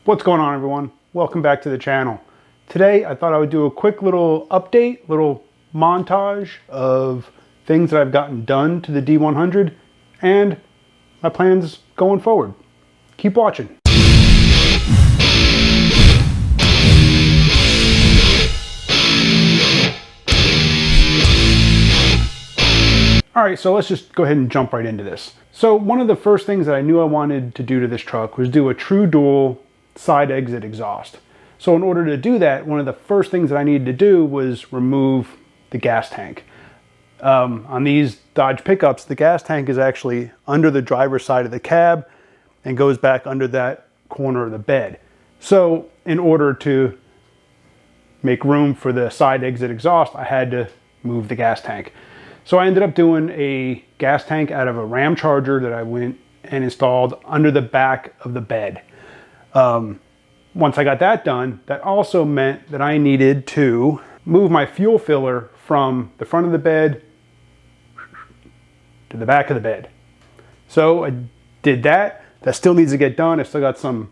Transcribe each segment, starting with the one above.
What's going on, everyone? Welcome back to the channel. Today I thought I would do a quick little update, little montage of things that I've gotten done to the D100 and my plans going forward. Keep watching. Alright, so let's just go ahead and jump right into this. So one of the first things that I knew I wanted to do to this truck was do a true dual side exit exhaust. So in order to do that, one of the first things that I needed to do was remove the gas tank. On these Dodge pickups, the gas tank is actually under the driver's side of the cab and goes back under that corner of the bed. So in order to make room for the side exit exhaust, I had to move the gas tank. So I ended up doing a gas tank out of a Ramcharger that I went and installed under the back of the bed. Once I got that done, that also meant that I needed to move my fuel filler from the front of the bed to the back of the bed. So I did that. That still needs to get done. I still got some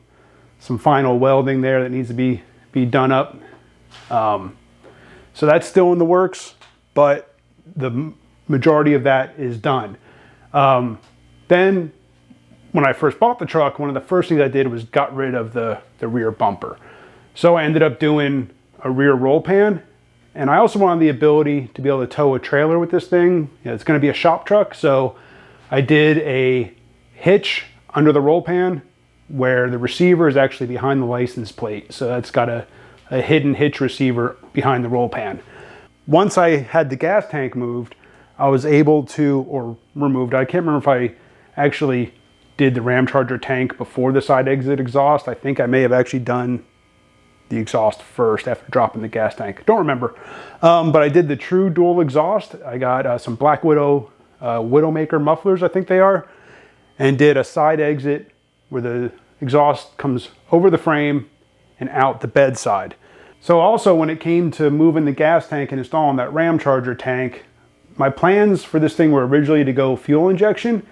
final welding there that needs to be done up. So that's still in the works, but the majority of that is done. Then when I first bought the truck, one of the first things I did was got rid of the rear bumper. So I ended up doing a rear roll pan, and I also wanted the ability to be able to tow a trailer with this thing. You know, it's going to be a shop truck, so I did a hitch under the roll pan where the receiver is actually behind the license plate. So that's got a hidden hitch receiver behind the roll pan. Once I had the gas tank moved, I was able to, or removed, I can't remember if I actually did the Ramcharger tank before the side exit exhaust. I think I may have actually done the exhaust first after dropping the gas tank. Don't remember. But I did the true dual exhaust. I got some Black Widow Widowmaker mufflers, I think they are, and did a side exit where the exhaust comes over the frame and out the bedside. So also when it came to moving the gas tank and installing that Ramcharger tank, my plans for this thing were originally to go fuel injection.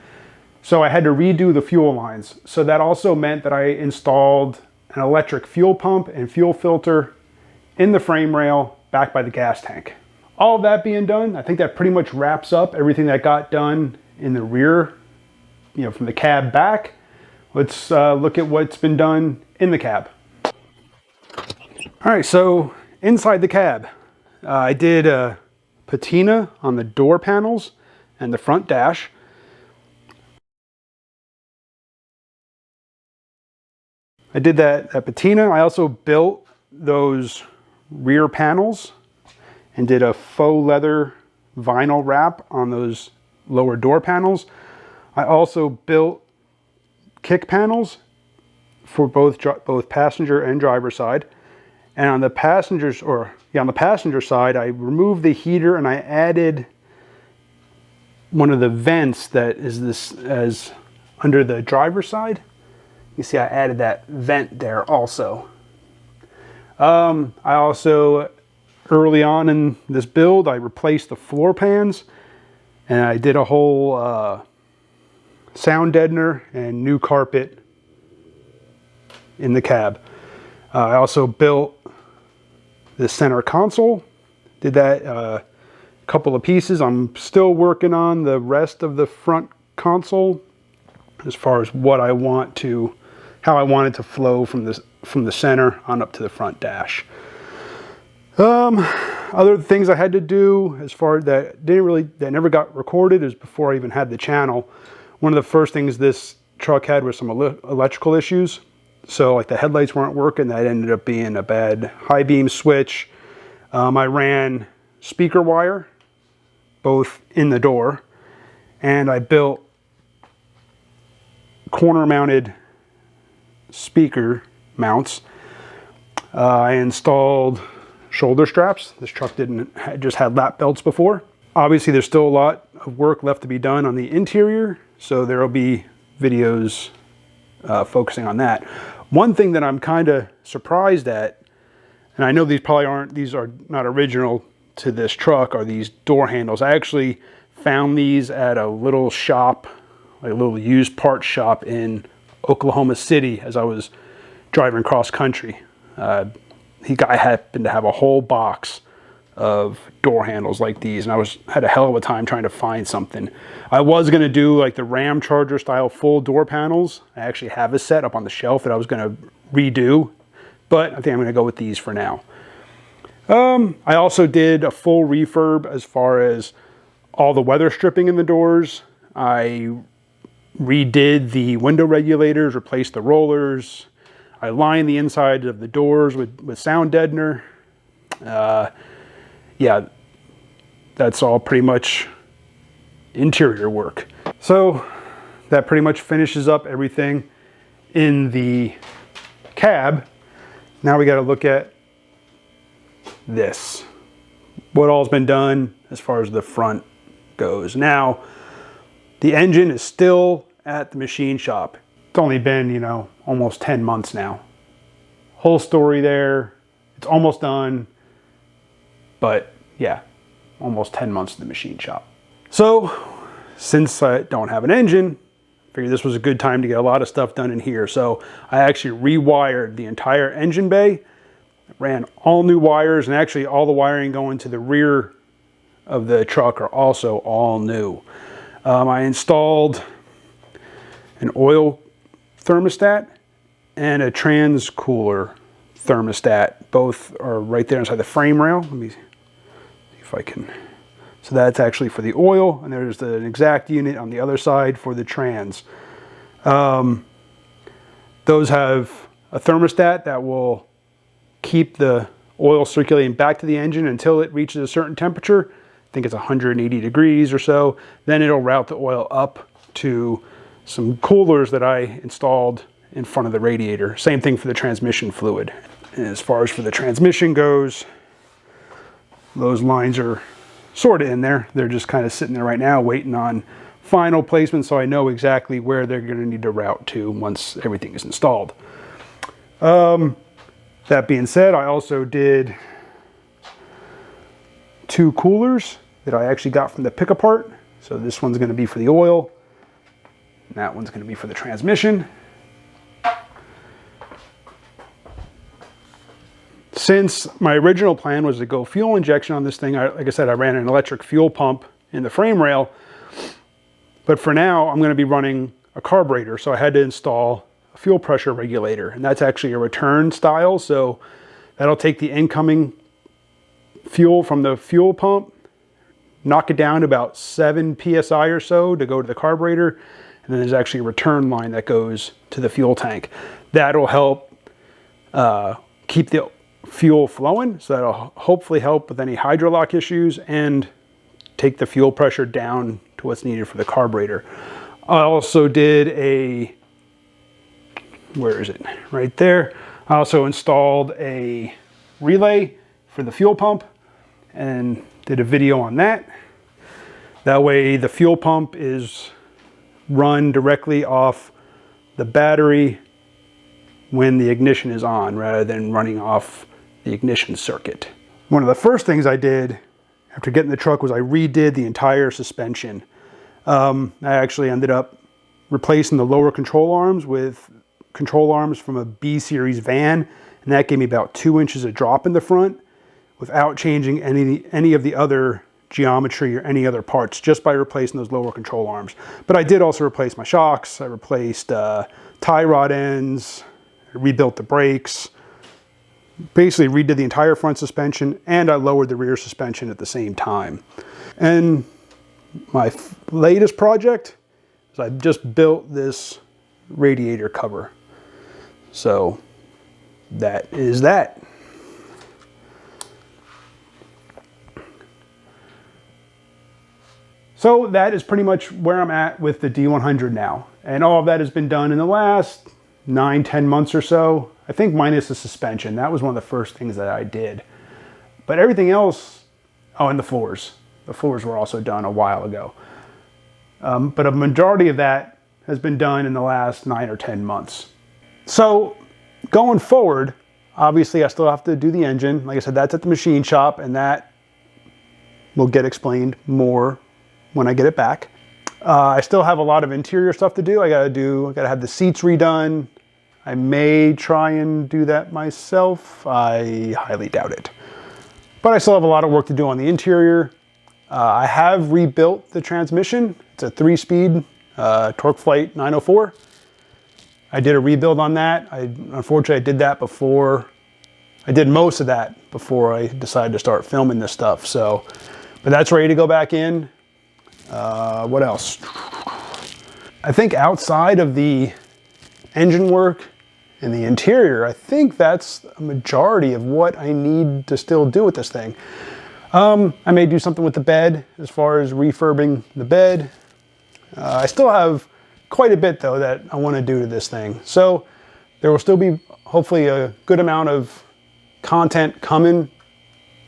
So I had to redo the fuel lines. So that also meant that I installed an electric fuel pump and fuel filter in the frame rail back by the gas tank. All of that being done, I think that pretty much wraps up everything that got done in the rear, you know, from the cab back. Let's look at what's been done in the cab. All right, so inside the cab, I did a patina on the door panels and the front dash. I did that patina. I also built those rear panels and did a faux leather vinyl wrap on those lower door panels. I also built kick panels for both passenger and driver side. And on the passenger side, I removed the heater and I added one of the vents that is this as under the driver's side. You see I added that vent there also. I also, early on in this build, I replaced the floor pans and I did a whole sound deadener and new carpet in the cab. I also built the center console, did that a couple of pieces. I'm still working on the rest of the front console as far as what I want to, how I want it to flow from the center on up to the front dash. Other things I had to do as far as that never got recorded is before I even had the channel. One of the first things this truck had was some electrical issues. So like the headlights weren't working. That ended up being a bad high beam switch. I ran speaker wire both in the door, and I built corner mounted speaker mounts. I installed shoulder straps. This truck just had lap belts before. Obviously there's still a lot of work left to be done on the interior, so there will be videos focusing on that. One thing that I'm kind of surprised at, and I know these are not original to this truck, are these door handles. I actually found these at a little shop, like a little used parts shop in Oklahoma City as I was driving cross country. I happened to have a whole box of door handles like these, and I had a hell of a time trying to find something. I was going to do like the Ramcharger style full door panels. I actually have a set up on the shelf that I was going to redo, but I think I'm going to go with these for now. I also did a full refurb as far as all the weather stripping in the doors. I redid the window regulators, replaced the rollers. I lined the inside of the doors with sound deadener. Yeah, that's all pretty much interior work. So that pretty much finishes up everything in the cab. Now we got to look at this. What all's been done as far as the front goes. Now, the engine is still at the machine shop. It's only been, you know, almost 10 months now. Whole story there. It's almost done. But yeah, almost 10 months in the machine shop. So, since I don't have an engine, I figured this was a good time to get a lot of stuff done in here. So I actually rewired the entire engine bay, ran all new wires, and actually all the wiring going to the rear of the truck are also all new. I installed an oil thermostat and a transcooler thermostat. Both are right there inside the frame rail. Let me see if I can. So that's actually for the oil, and there's an exact unit on the other side for the trans. Those have a thermostat that will keep the oil circulating back to the engine until it reaches a certain temperature. I think it's 180 degrees or so. Then it'll route the oil up to some coolers that I installed in front of the radiator. Same thing for the transmission fluid. And as far as for the transmission goes, those lines are sort of in there. They're just kind of sitting there right now waiting on final placement, so I know exactly where they're going to need to route to once everything is installed. That being said, I also did 2 coolers that I actually got from the pick apart. So this one's going to be for the oil, and that one's going to be for the transmission. Since my original plan was to go fuel injection on this thing, like I said, I ran an electric fuel pump in the frame rail. But for now, I'm going to be running a carburetor, so I had to install a fuel pressure regulator, and that's actually a return style. So that'll take the incoming fuel from the fuel pump, knock it down to about 7 psi or so to go to the carburetor, and then there's actually a return line that goes to the fuel tank. That'll help keep the fuel flowing, so that'll hopefully help with any hydrolock issues and take the fuel pressure down to what's needed for the carburetor. I also did a, where is it? Right there. I also installed a relay for the fuel pump and did a video on that. That way the fuel pump is run directly off the battery when the ignition is on rather than running off the ignition circuit. One of the first things I did after getting the truck was I redid the entire suspension. I actually ended up replacing the lower control arms with control arms from a B series van, and that gave me about 2 inches of drop in the front without changing any of the other geometry or any other parts, just by replacing those lower control arms. But I did also replace my shocks. I replaced tie rod ends, I rebuilt the brakes, basically redid the entire front suspension, and I lowered the rear suspension at the same time. And my latest project is I just built this radiator cover. So that is that. So that is pretty much where I'm at with the D100 now. And all of that has been done in the last 9-10 months or so. I think minus the suspension. That was one of the first things that I did. But everything else, oh, and the floors. The floors were also done a while ago. But a majority of that has been done in the last 9 or 10 months. So going forward, obviously I still have to do the engine. Like I said, that's at the machine shop, and that will get explained more when I get it back. I still have a lot of interior stuff to do. I gotta have the seats redone. I may try and do that myself. I highly doubt it. But I still have a lot of work to do on the interior. I have rebuilt the transmission. It's a 3-speed TorqueFlite 904. I did a rebuild on that. Unfortunately, I did that before. I did most of that before I decided to start filming this stuff. So, but that's ready to go back in. What else? I think outside of the engine work and the interior, I think that's a majority of what I need to still do with this thing. I may do something with the bed as far as refurbing the bed. I still have quite a bit though that I want to do to this thing. So there will still be hopefully a good amount of content coming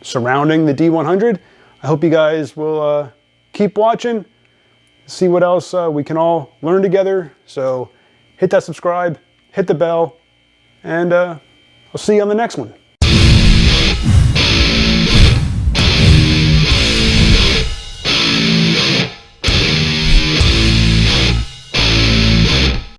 surrounding the D100. I hope you guys will keep watching, see what else we can all learn together. So hit that subscribe, hit the bell, and I'll see you on the next one.